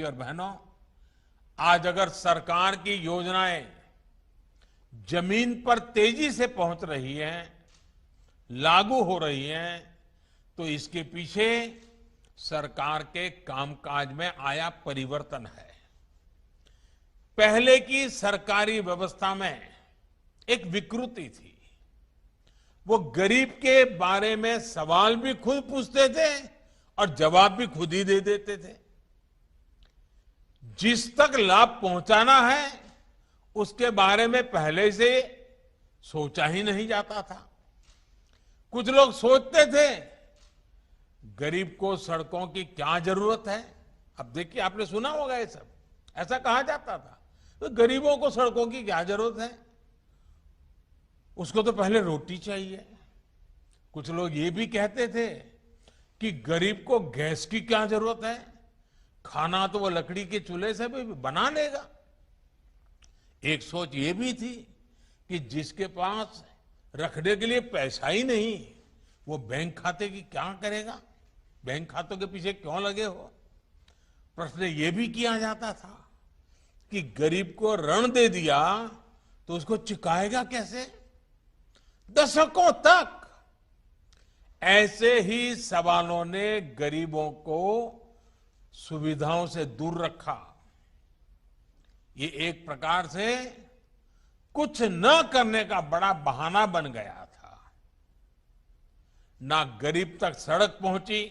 और बहनों, आज अगर सरकार की योजनाएं जमीन पर तेजी से पहुंच रही हैं, लागू हो रही हैं, तो इसके पीछे सरकार के कामकाज में आया परिवर्तन है। पहले की सरकारी व्यवस्था में एक विकृति थी। वो गरीब के बारे में सवाल भी खुद पूछते थे और जवाब भी खुद ही दे देते थे। जिस तक लाभ पहुंचाना है उसके बारे में पहले से सोचा ही नहीं जाता था। कुछ लोग सोचते थे गरीब को सड़कों की क्या जरूरत है। अब देखिए, आपने सुना होगा ये सब, ऐसा कहा जाता था तो गरीबों को सड़कों की क्या जरूरत है, उसको तो पहले रोटी चाहिए। कुछ लोग ये भी कहते थे कि गरीब को गैस की क्या जरूरत है, खाना तो वो लकड़ी के चूल्हे से भी बना लेगा। एक सोच ये भी थी कि जिसके पास रखने के लिए पैसा ही नहीं, वो बैंक खाते की क्या करेगा, बैंक खातों के पीछे क्यों लगे हो। प्रश्न ये भी किया जाता था कि गरीब को ऋण दे दिया तो उसको चुकाएगा कैसे। दशकों तक ऐसे ही सवालों ने गरीबों को सुविधाओं से दूर रखा। ये एक प्रकार से कुछ न करने का बड़ा बहाना बन गया था। ना गरीब तक सड़क पहुंची,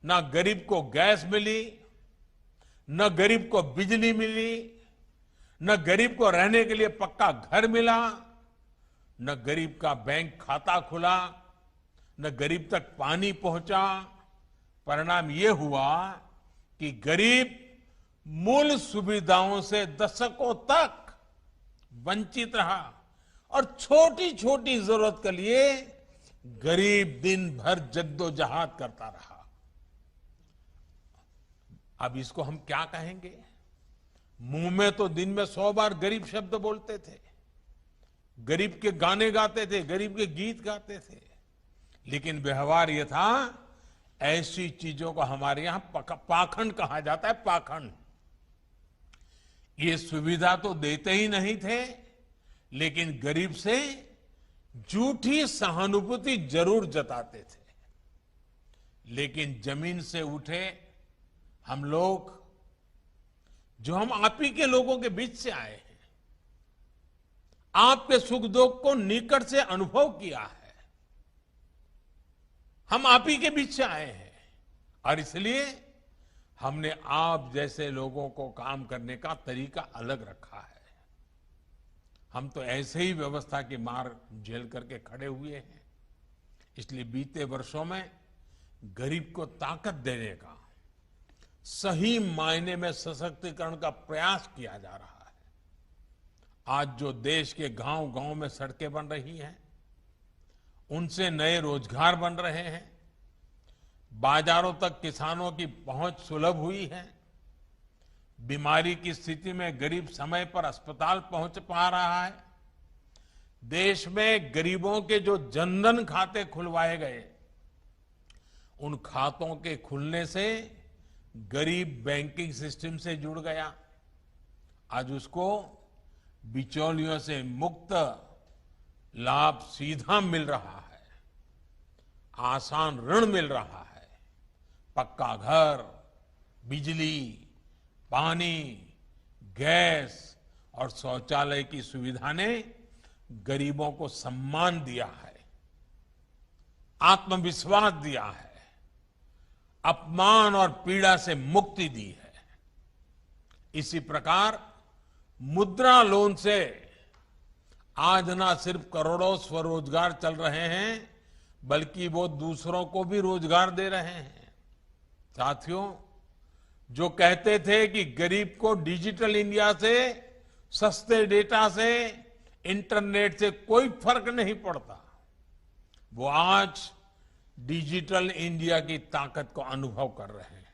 ना गरीब को गैस मिली, न गरीब को बिजली मिली, न गरीब को रहने के लिए पक्का घर मिला, न गरीब का बैंक खाता खुला, न गरीब तक पानी पहुंचा। परिणाम ये हुआ कि गरीब मूल सुविधाओं से दशकों तक वंचित रहा और छोटी छोटी जरूरत के लिए गरीब दिन भर जद्दोजहद करता रहा। अब इसको हम क्या कहेंगे। मुंह में तो दिन में 100 बार गरीब शब्द बोलते थे, गरीब के गाने गाते थे, गरीब के गीत गाते थे, लेकिन व्यवहार ये था, ऐसी चीजों को हमारे यहां पाखंड कहा जाता है। पाखंड। ये सुविधा तो देते ही नहीं थे, लेकिन गरीब से झूठी सहानुभूति जरूर जताते थे। लेकिन जमीन से उठे हम लोग, जो हम आप ही के लोगों के बीच से आए हैं, आपके सुख दुख को निकट से अनुभव किया है, हम आप ही के बीच से आए हैं और इसलिए हमने आप जैसे लोगों को काम करने का तरीका अलग रखा है। हम तो ऐसे ही व्यवस्था की मार झेल करके खड़े हुए हैं। इसलिए बीते वर्षों में गरीब को ताकत देने का, सही मायने में सशक्तिकरण का प्रयास किया जा रहा है। आज जो देश के गांव गांव में सड़कें बन रही हैं, उनसे नए रोजगार बन रहे हैं, बाजारों तक किसानों की पहुंच सुलभ हुई है, बीमारी की स्थिति में गरीब समय पर अस्पताल पहुंच पा रहा है, देश में गरीबों के जो जनधन खाते खुलवाए गए, उन खातों के खुलने से गरीब बैंकिंग सिस्टम से जुड़ गया। आज उसको बिचौलियों से मुक्त लाभ सीधा मिल रहा है, आसान ऋण मिल रहा है, पक्का घर, बिजली, पानी, गैस और शौचालय की सुविधा ने गरीबों को सम्मान दिया है, आत्मविश्वास दिया है, अपमान और पीड़ा से मुक्ति दी है। इसी प्रकार मुद्रा लोन से आज ना सिर्फ करोड़ों स्वरोजगार चल रहे हैं, बल्कि वो दूसरों को भी रोजगार दे रहे हैं। साथियों, जो कहते थे कि गरीब को डिजिटल इंडिया से, सस्ते डेटा से, इंटरनेट से कोई फर्क नहीं पड़ता, वो आज डिजिटल इंडिया की ताकत को अनुभव कर रहे हैं।